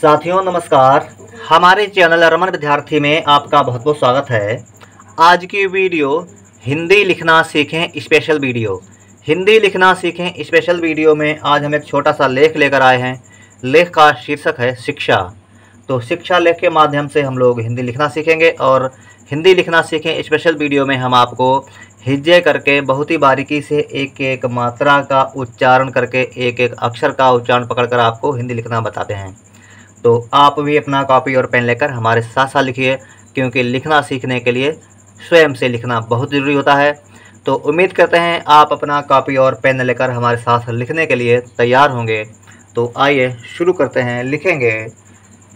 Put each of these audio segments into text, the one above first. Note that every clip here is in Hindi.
साथियों नमस्कार। हमारे चैनल रमन विद्यार्थी में आपका बहुत बहुत स्वागत है। आज की वीडियो हिंदी लिखना सीखें स्पेशल वीडियो। हिंदी लिखना सीखें स्पेशल वीडियो में आज हम एक छोटा सा लेख लेकर आए हैं। लेख का शीर्षक है शिक्षा। तो शिक्षा लेख के माध्यम से हम लोग हिंदी लिखना सीखेंगे और हिंदी लिखना सीखें स्पेशल वीडियो में हम आपको हिज्जे करके बहुत ही बारीकी से एक एक मात्रा का उच्चारण करके एक एक अक्षर का उच्चारण पकड़कर आपको हिंदी लिखना बताते हैं। तो आप भी अपना कॉपी और पेन लेकर हमारे साथ साथ लिखिए, क्योंकि लिखना सीखने के लिए स्वयं से लिखना बहुत ज़रूरी होता है। तो उम्मीद करते हैं आप अपना कॉपी और पेन लेकर हमारे साथ लिखने के लिए तैयार होंगे। तो आइए शुरू करते हैं। लिखेंगे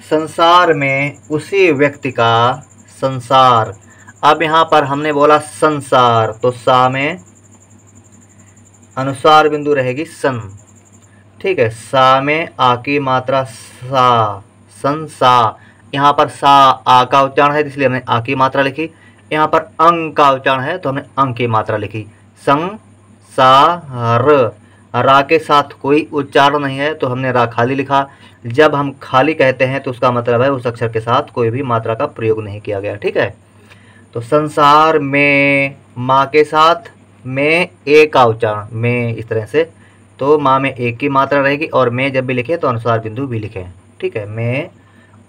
संसार में उसी व्यक्ति का संसार। अब यहाँ पर हमने बोला संसार, तो सा में अनुस्वार बिंदु रहेगी सन। ठीक है, सा में आ की मात्रा सा, संसा। यहाँ पर सा आ का उच्चारण है, इसलिए हमने आ की मात्रा लिखी। यहाँ पर अंग का उच्चारण है तो हमने अंग की मात्रा लिखी। संग सा र, रा के साथ कोई उच्चारण नहीं है तो हमने रा खाली लिखा। जब हम खाली कहते हैं तो उसका मतलब है उस अक्षर के साथ कोई भी मात्रा का प्रयोग नहीं किया गया। ठीक है, तो संसार में माँ के साथ में ए का उच्चारण, में इस तरह से, तो माँ में एक की मात्रा रहेगी और मैं जब भी लिखें तो अनुस्वार बिंदु भी लिखें। ठीक है, मैं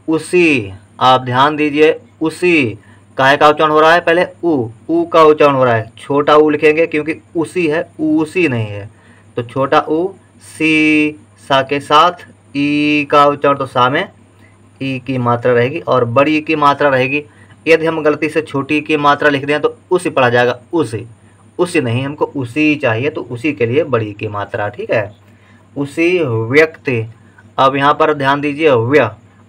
उसी, आप ध्यान दीजिए, उसी काहे का उच्चारण हो रहा है, पहले ऊ का उच्चारण हो रहा है। छोटा ऊ लिखेंगे क्योंकि उसी है, उसी नहीं है, तो छोटा ऊ। सी सा के साथ ई का उच्चारण, तो सा में ई की मात्रा रहेगी और बड़ी की मात्रा रहेगी। यदि हम गलती से छोटी की मात्रा लिख दें तो उसी पढ़ा जाएगा, उसी नहीं, हमको उसी चाहिए, तो उसी के लिए बड़ी की मात्रा। ठीक है, उसी व्यक्ति। अब यहाँ पर ध्यान दीजिए,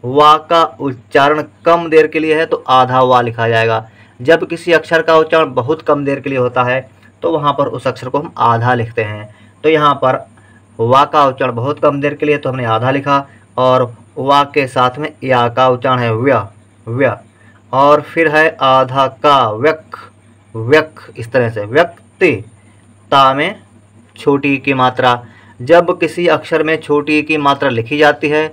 वा का उच्चारण कम देर के लिए है तो आधा वा लिखा जाएगा। जब किसी अक्षर का उच्चारण बहुत कम देर के लिए होता है तो वहाँ पर उस अक्षर को हम आधा लिखते हैं। तो यहाँ पर वा का उच्चारण बहुत कम देर के लिए तो हमने आधा लिखा, और वा के साथ में या का उच्चारण है व्य, और फिर है आधा का व्यक, इस तरह से व्यक्ति। ता में छोटी की मात्रा। जब किसी अक्षर में छोटी की मात्रा लिखी जाती है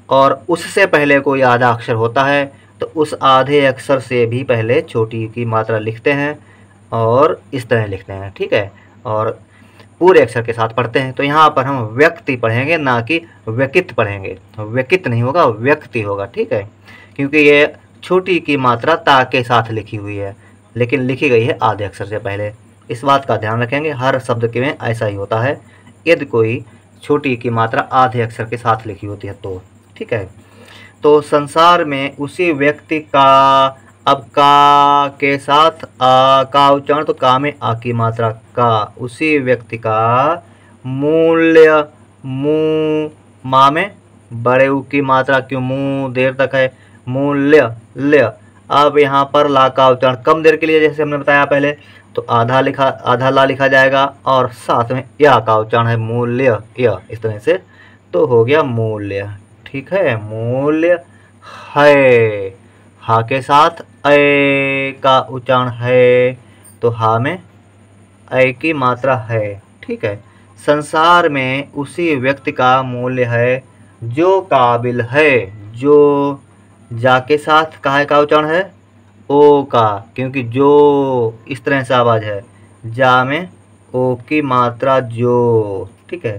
और उससे पहले कोई आधा अक्षर होता है तो उस आधे अक्षर से भी पहले छोटी की मात्रा लिखते हैं और इस तरह लिखते हैं। ठीक है, और पूरे अक्षर के साथ पढ़ते हैं। तो यहाँ पर हम व्यक्ति पढ़ेंगे, ना कि व्यकित पढ़ेंगे। व्यकित नहीं होगा, व्यक्ति होगा। ठीक है, क्योंकि ये छोटी की मात्रा ता के साथ लिखी हुई है, लेकिन लिखी गई है आधे अक्षर से पहले। इस बात का ध्यान रखेंगे, हर शब्द के में ऐसा ही होता है यदि कोई छोटी की मात्रा आधे अक्षर के साथ लिखी होती है तो। ठीक है, तो संसार में उसी व्यक्ति का, अब का के साथ आ का उच्चारण, तो का में आ की मात्रा का, उसी व्यक्ति का मूल्य, मुँह, माँ में बड़े ऊ की मात्रा, क्यों मुँह देर तक है, मूल्य ल्य। अब यहाँ पर ला का उच्चारण कम देर के लिए, जैसे हमने बताया पहले, तो आधा ला लिखा जाएगा और साथ में या का उच्चारण है मूल्य, या, इस तरह से, तो हो गया मूल्य। ठीक है, मूल्य है। हा के साथ ए का उच्चारण है तो हा में ए की मात्रा है। ठीक है, संसार में उसी व्यक्ति का मूल्य है जो काबिल है। जो, जा के साथ काहे का उच्चारण है, ओ का, क्योंकि जो इस तरह से आवाज़ है, जा में ओ की मात्रा जो। ठीक है,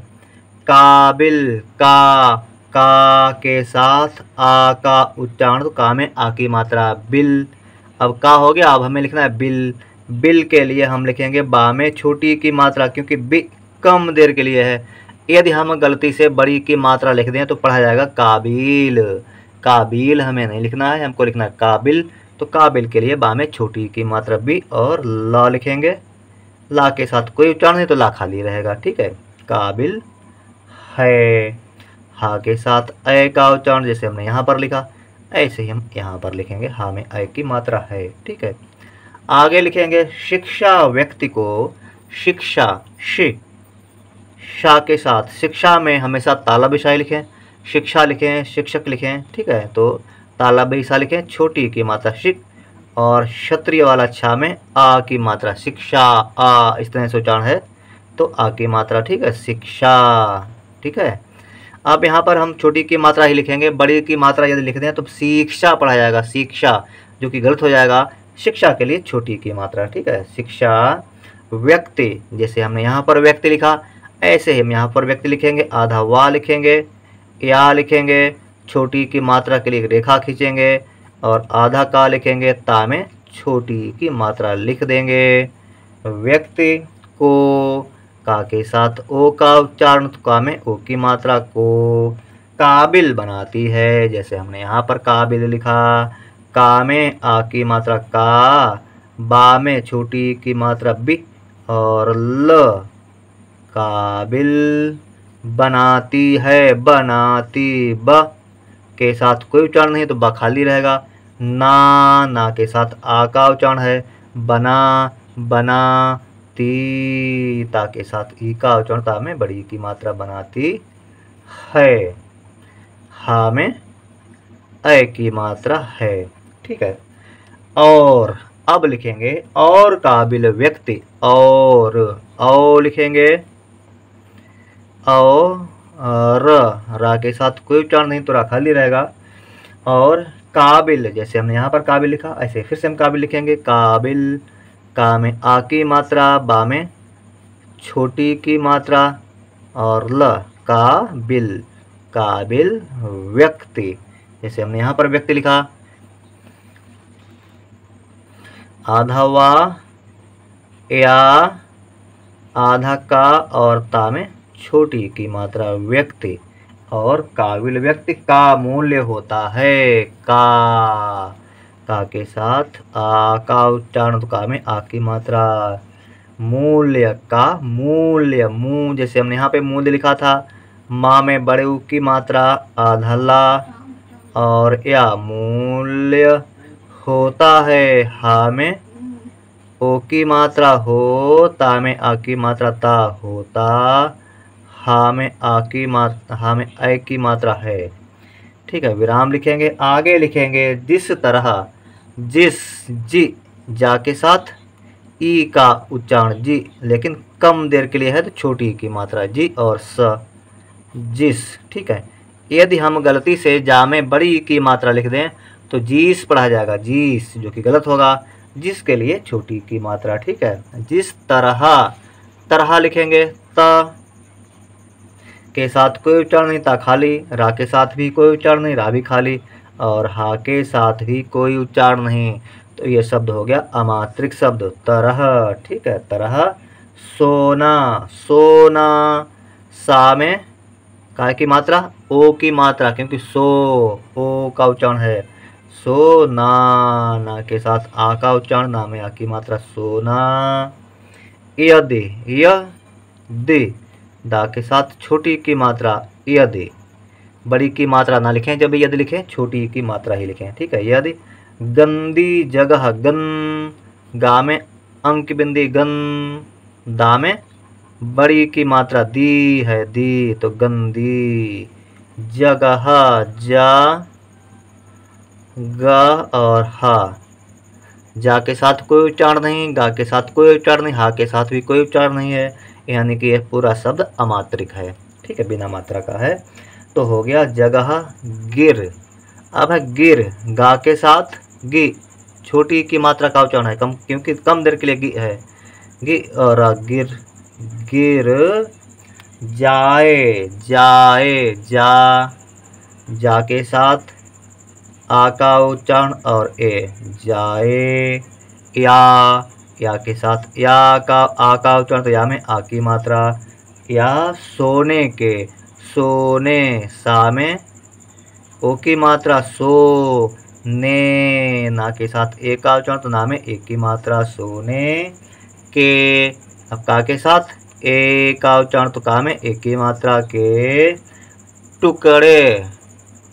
काबिल, का के साथ आ का उच्चारण, तो का में आ की मात्रा, बिल। अब का हो गया, अब हमें लिखना है बिल के लिए हम लिखेंगे बा में छोटी की मात्रा, क्योंकि बी कम देर के लिए है। यदि हम गलती से बड़ी की मात्रा लिख दें तो पढ़ा जाएगा काबिल हमें नहीं लिखना है, हमको लिखना है काबिल। तो काबिल के लिए बा में छोटी की मात्रा बी और ला लिखेंगे। ला के साथ कोई उच्चारण नहीं तो ला खाली रहेगा। ठीक है, काबिल है। हा के साथ ए का उच्चारण, जैसे हमने यहाँ पर लिखा ऐसे ही हम यहाँ पर लिखेंगे, हा में ए की मात्रा है। ठीक है, आगे लिखेंगे शिक्षा व्यक्ति को, शिक्षा, शा के साथ, शिक्षा में हमेशा ताला बिशाई लिखें, शिक्षा लिखें, शिक्षक लिखें। ठीक है, तो ताला बिशा लिखें, छोटी की मात्रा शिक, और क्षत्रिय वाला छा में आ की मात्रा, शिक्षा, आ इस तरह से उच्चारण है तो आ की मात्रा। ठीक है, शिक्षा। ठीक है, अब यहाँ पर हम छोटी की मात्रा ही लिखेंगे, बड़ी की मात्रा यदि लिख दें तो शिक्षा पढ़ा जाएगा, शिक्षा, जो कि गलत हो जाएगा। शिक्षा के लिए छोटी की मात्रा, ठीक है। शिक्षा। व्यक्ति, जैसे हमने यहाँ पर व्यक्ति लिखा, ऐसे ही हम यहाँ पर व्यक्ति लिखेंगे, आधा वा लिखेंगे, या लिखेंगे, छोटी की मात्रा के लिए रेखा खींचेंगे और आधा का लिखेंगे, ता में छोटी की मात्रा लिख देंगे। व्यक्ति को, का के साथ ओ का उच्चारण, तो का में ओ की मात्रा को काबिल बनाती है। जैसे हमने यहाँ पर काबिल लिखा, का में आ की मात्रा का, बा में छोटी की मात्रा बी और ल, काबिल बनाती है, बनाती, ब के साथ कोई उच्चारण नहीं तो बा खाली रहेगा। ना के साथ आ का उच्चारण है, बना, बना, ती, ता के साथ ई का उच्चारण, ता में बड़ी की मात्रा बनाती है। हा में ऐ की मात्रा है, ठीक है। और अब लिखेंगे और काबिल व्यक्ति, और औ लिखेंगे, और रा के साथ कोई उच्चारण नहीं तो रा खाली रहेगा। और काबिल, जैसे हमने यहाँ पर काबिल लिखा, ऐसे फिर से हम काबिल लिखेंगे, काबिल, का में आ की मात्रा, बा में छोटी की मात्रा और ल, काबिल, काबिल व्यक्ति। जैसे हमने यहाँ पर व्यक्ति लिखा, आधा वा, या, आधा का और ता में छोटी की मात्रा, व्यक्ति। और काबिल व्यक्ति का मूल्य होता है का के साथ आ का उच्चारण, तो का में आ की मात्रा, मूल्य का, मूल्य, मू, जैसे हमने यहाँ पे मूल्य लिखा था, माँ में बड़े ऊ की मात्रा, आधा ला और या, मूल्य होता है। हा में ओ की मात्रा हो, ता में आ की मात्रा, ता, होता। हा में आ की मात्रा, हा में ऐ की मात्रा है, ठीक है। विराम लिखेंगे, आगे लिखेंगे, जिस तरह, जिस, जी, जा के साथ ई का उच्चारण, जी, लेकिन कम देर के लिए है तो छोटी की मात्रा, जी और स, जिस, ठीक है। यदि हम गलती से जा में बड़ी की मात्रा लिख दें तो जीस पढ़ा जाएगा, जीस, जो कि गलत होगा। जिस के लिए छोटी की मात्रा, ठीक है। जिस तरह, तरह लिखेंगे, त के साथ कोई उच्चारण नहीं, ता खाली, रा के साथ भी कोई उच्चारण नहीं, रा भी खाली, और हा के साथ भी कोई उच्चारण नहीं, तो ये शब्द हो गया अमात्रिक शब्द, तरह, ठीक है। तरह। सोना, सोना, सा में का की मात्रा, ओ की मात्रा, क्योंकि सो, ओ का उच्चारण है, सो, ना के साथ आ का उच्चारण, ना में आ की मात्रा, सोना। यदि, यदि, दा के साथ छोटी की मात्रा, यदि, बड़ी की मात्रा ना लिखें, जब यदि लिखें छोटी की मात्रा ही लिखें, ठीक है। यदि, गंदी जगह, गन, गा में अंक बिंदी, गन, दा में बड़ी की मात्रा, दी है, दी, तो गंदी जगह, जा, गा और हा, जा के साथ कोई उच्चारण नहीं, गा के साथ कोई उच्चारण नहीं, हा के साथ भी कोई उच्चारण नहीं है, यानी कि यह पूरा शब्द अमात्रिक है, ठीक है, बिना मात्रा का है। तो हो गया जगह, गिर। अब है गिर, गा के साथ गी, छोटी की मात्रा का उच्चारण है, कम, क्योंकि कम देर के लिए गी है, गी और गिर, गिर जाए, जाए, जा के साथ आ का उच्चारण और ए, जाए। या के साथ या का, आ का उच्चारण, तो या में आ की मात्रा, या। सोने के, सोने, सा में ओ की मात्रा, सो, ने, ना के साथ ए का उच्चारण, तो ना में ए की मात्रा, सोने के। अब का के साथ ए का उच्चारण, तो का में ए की मात्रा, के। टुकड़े,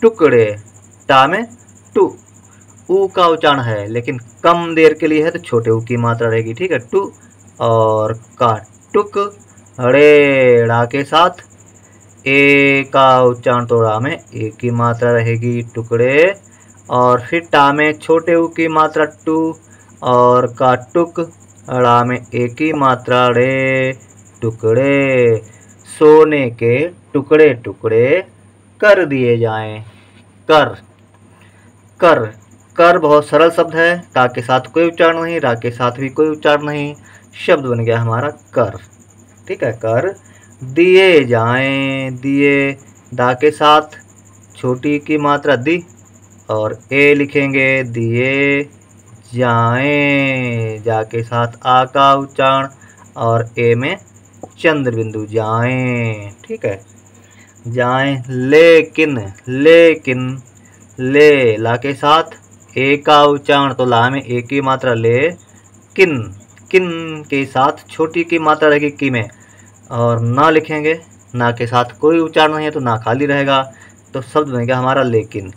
टुकड़े, टा में टू, ऊ का उच्चारण है लेकिन कम देर के लिए है तो छोटे ऊ की मात्रा रहेगी, ठीक है। टू और का, टुक, ड़े, ड़ा के साथ ए का उच्चारण, तो ड़ा में ए की मात्रा रहेगी, टुकड़े। और फिर टा में छोटे ऊ की मात्रा, टू, और का, टुक, ड़ा में ए की मात्रा, ड़े, टुकड़े। सोने के टुकड़े टुकड़े कर दिए जाएं। कर कर कर बहुत सरल शब्द है, का के साथ कोई उच्चारण नहीं, रा के साथ भी कोई उच्चारण नहीं, शब्द बन गया हमारा कर। ठीक है, कर दिए जाएं। दिए दा के साथ छोटी की मात्रा दी और ए लिखेंगे, दिए जाएं। जा के साथ आ का उच्चारण और ए में चंद्र बिंदु, जाएं। ठीक है, जाएं। लेकिन लेकिन ले ला के साथ ए का उच्चारण, तो ला में ए की मात्रा ले, किन किन के साथ छोटी की मात्रा रहेगी की में, और ना लिखेंगे, ना के साथ कोई उच्चारण नहीं है तो ना खाली रहेगा, तो शब्द बनेगा हमारा लेकिन।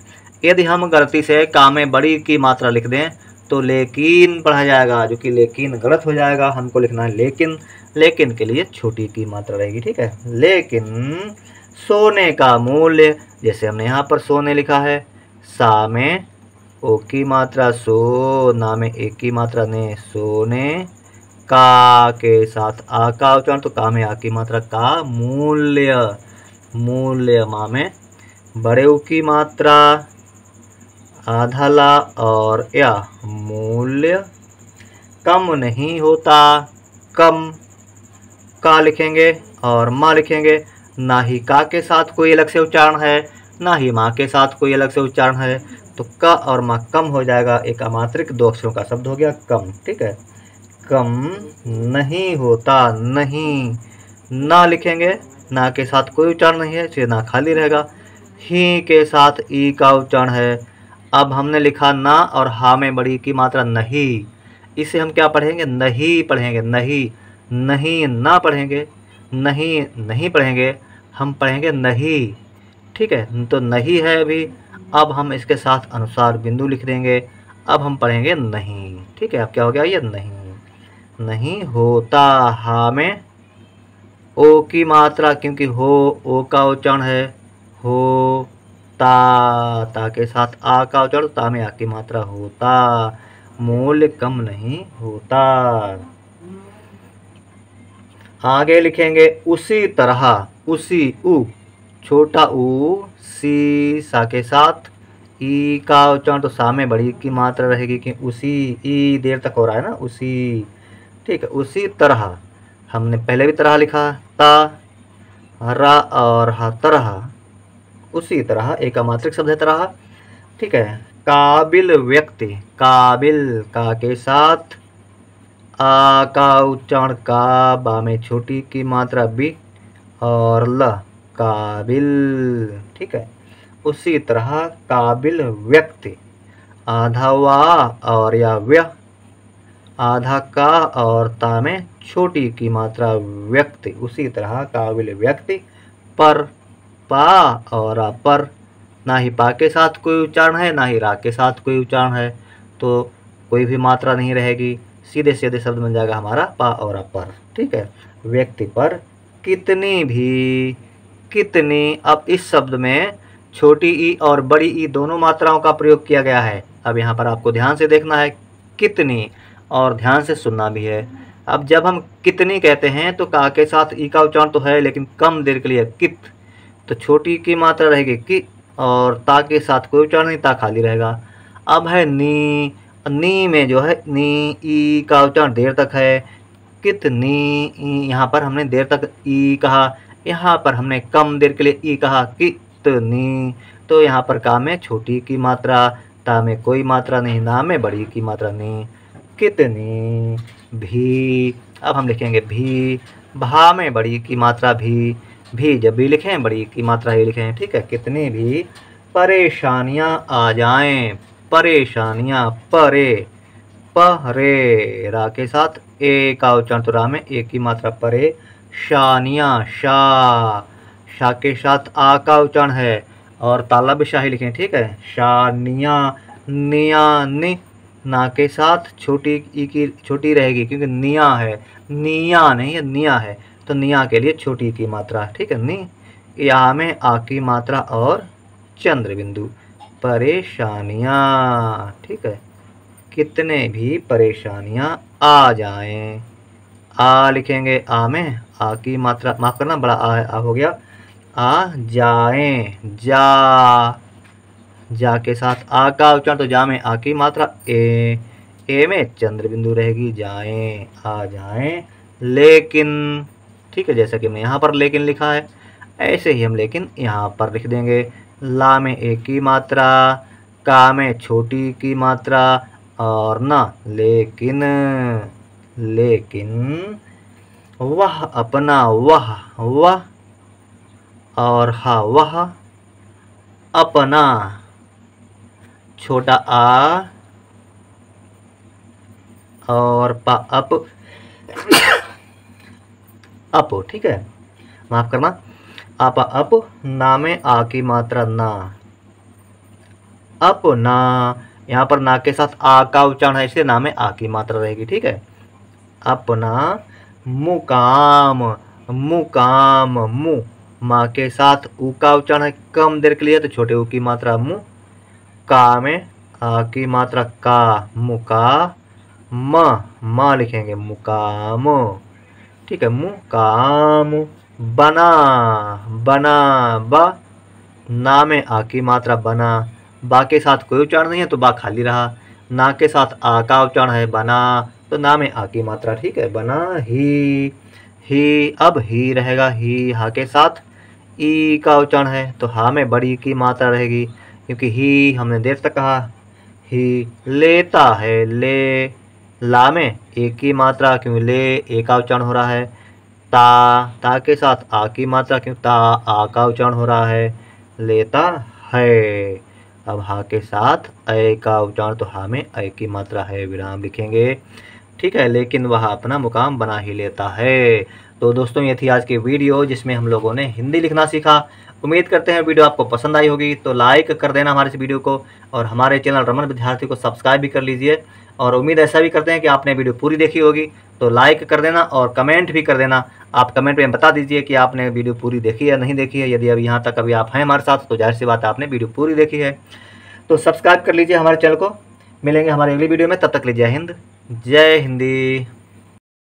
यदि हम गलती से का में बड़ी की मात्रा लिख दें तो लेकिन पढ़ा जाएगा, जो कि लेकिन गलत हो जाएगा। हमको लिखना है लेकिन, लेकिन के लिए छोटी की मात्रा रहेगी। ठीक है, लेकिन सोने का मूल्य, जैसे हमने यहाँ पर सोने लिखा है, सा में ओ की मात्रा सो, ना में ए की मात्रा ने, सोने का के साथ आ का उच्चारण, तो का में आ की मात्रा का, मूल्य मूल्य मा में बड़े ऊ की मात्रा आधा ला और या, मूल्य कम नहीं होता, कम का लिखेंगे और माँ लिखेंगे। ना ही का के साथ कोई अलग से उच्चारण है, ना ही माँ के साथ कोई अलग से उच्चारण है, तो का और माँ कम हो जाएगा। एक अमात्रिक दो अक्षरों का शब्द हो गया कम। ठीक है, कम नहीं होता, नहीं ना लिखेंगे, ना के साथ कोई उच्चारण नहीं है इसलिए ना खाली रहेगा। ही के साथ ई का उच्चारण है। अब हमने लिखा ना और हा में बड़ी की मात्रा नहीं, इसे हम क्या पढ़ेंगे, नहीं पढ़ेंगे, नहीं नहीं ना पढ़ेंगे, नहीं नहीं पढ़ेंगे, हम पढ़ेंगे नहीं। ठीक है, तो नहीं है अभी, अब हम इसके साथ अनुसार बिंदु लिख देंगे, अब हम पढ़ेंगे नहीं। ठीक है, अब क्या हो गया, ये नहीं नहीं होता। हा में ओ की मात्रा, क्योंकि हो ओ का उच्चारण है, हो ता के साथ आ का उच्चारण, ता में आ की मात्रा होता, मूल्य कम नहीं होता। आगे लिखेंगे उसी तरह, उसी उ छोटा ऊ, सी सा के साथ ई का उच्चारण, तो सा में बड़ी की मात्रा रहेगी कि उसी, ई देर तक हो रहा है ना, उसी। ठीक है, उसी तरह हमने पहले भी तरह लिखा, ता रा और हा, तरह, उसी तरह एक अमात्रिक शब्द है तरह। ठीक है, काबिल व्यक्ति, काबिल का के साथ आ का उच्चारण का, बा में छोटी की मात्रा बी और ल, काबिल। ठीक है, उसी तरह काबिल व्यक्ति, आधा वा और या व्य, आधा का और ता में छोटी की मात्रा व्यक्ति, उसी तरह काबिल व्यक्ति। पर पा और आ पर, ना ही पा के साथ कोई उच्चारण है, ना ही रा के साथ कोई उच्चारण है, तो कोई भी मात्रा नहीं रहेगी, सीधे सीधे शब्द बन जाएगा हमारा पा और आ पर। ठीक है, व्यक्ति पर। कितनी भी, कितनी, अब इस शब्द में छोटी ई और बड़ी ई दोनों मात्राओं का प्रयोग किया गया है। अब यहाँ पर आपको ध्यान से देखना है, कितनी, और ध्यान से सुनना भी है। अब जब हम कितनी कहते हैं तो का के साथ ई का उच्चारण तो है, लेकिन कम देर के लिए कित, तो छोटी की मात्रा रहेगी कि, और ता के साथ कोई उच्चारण नहीं, ता खाली रहेगा। अब है नी, नी में जो है नी ई का उच्चारण देर तक है, कितनी, यहाँ पर हमने देर तक ई कहा, यहाँ पर हमने कम देर के लिए ई कहा, कितनी, तो यहाँ पर का में छोटी की मात्रा, ता में कोई मात्रा नहीं, ना में बड़ी की मात्रा नहीं, कितनी भी। अब हम लिखेंगे भी, भा में बड़ी की मात्रा भी जब भी लिखें बड़ी की मात्रा ही लिखें। ठीक है, कितनी भी परेशानियां आ जाएं, परेशानियां, परे, परे, रा के साथ ए का उच्चारण, तो रा में ए की मात्रा, परे शानियां, शा के साथ आ का उच्चारण है और ताला भी शाही लिखें। ठीक है, शानियां, निया नि, ना के साथ छोटी ई की छोटी रहेगी क्योंकि निया है, निया नहीं है, निया है, तो निया के लिए छोटी की मात्रा। ठीक है, नी, यहाँ में आ की मात्रा और चंद्र बिंदु, परेशानियाँ। ठीक है, कितने भी परेशानियाँ आ जाएं, आ लिखेंगे, आ में आ की मात्रा, माफ़ करना बड़ा आ है, आ हो गया, आ जाएं, जा, जा के साथ आ का उच्चारण, तो जा में आ की मात्रा, ए में चंद्र बिंदु रहेगी, जाएं, आ जाएं, लेकिन, ठीक है, जैसा कि हमने यहाँ पर लेकिन लिखा है ऐसे ही हम लेकिन यहाँ पर लिख देंगे। ला में एक की मात्रा, का में छोटी की मात्रा, और ना लेकिन, लेकिन वह अपना, वह और हा वह अपना, छोटा आ और पा अप, ठीक है, माफ करना, आप अप, ना में आ की मात्रा ना, अपना, यहाँ पर ना के साथ आ का उच्चारण है इसलिए ना में आ की मात्रा रहेगी, ठीक है। अपना मुकाम, मुकाम, मु, माँ के साथ ऊ का उच्चारण है कम देर के लिए तो छोटे ऊ की मात्रा मु, का में आ की मात्रा का, मुका, म लिखेंगे मुकाम, ठीक है, मुकाम, बना, बना, बा, ना में आ की मात्रा बना, बा के साथ कोई उच्चारण नहीं है तो बा खाली रहा, ना के साथ आ का उच्चारण है बना तो ना में आ की मात्रा, ठीक है, बना, ही, अब ही रहेगा, ही, हा के साथ ई का उच्चारण है तो हा में बड़ी की मात्रा रहेगी क्योंकि ही हमने देर तक कहा, ही, लेता है, ले, ला में एक की मात्रा क्योंकि ले ए का उच्चारण हो रहा है, ता के साथ आ की मात्रा क्यों ता आ का उच्चारण हो रहा है, लेता है। अब हा के साथ ए का उच्चारण तो हा में ए की मात्रा है, विराम लिखेंगे, ठीक है, लेकिन वह अपना मुकाम बना ही लेता है। तो दोस्तों ये थी आज की वीडियो जिसमें हम लोगों ने हिंदी लिखना सीखा। उम्मीद करते हैं वीडियो आपको पसंद आई होगी, तो लाइक कर देना हमारे इस वीडियो को और हमारे चैनल रमन विद्यार्थी को सब्सक्राइब भी कर लीजिए। और उम्मीद ऐसा भी करते हैं कि आपने वीडियो पूरी देखी होगी, तो लाइक कर देना और कमेंट भी कर देना। आप कमेंट में बता दीजिए कि आपने वीडियो पूरी देखी है नहीं देखी है। यदि अभी यहाँ तक अभी आप हैं हमारे साथ तो जाहिर सी बात है आपने वीडियो पूरी देखी है। तो सब्सक्राइब कर लीजिए हमारे चैनल को। मिलेंगे हमारे अगली वीडियो में, तब तक लीजिए हिंद, जय हिंदी।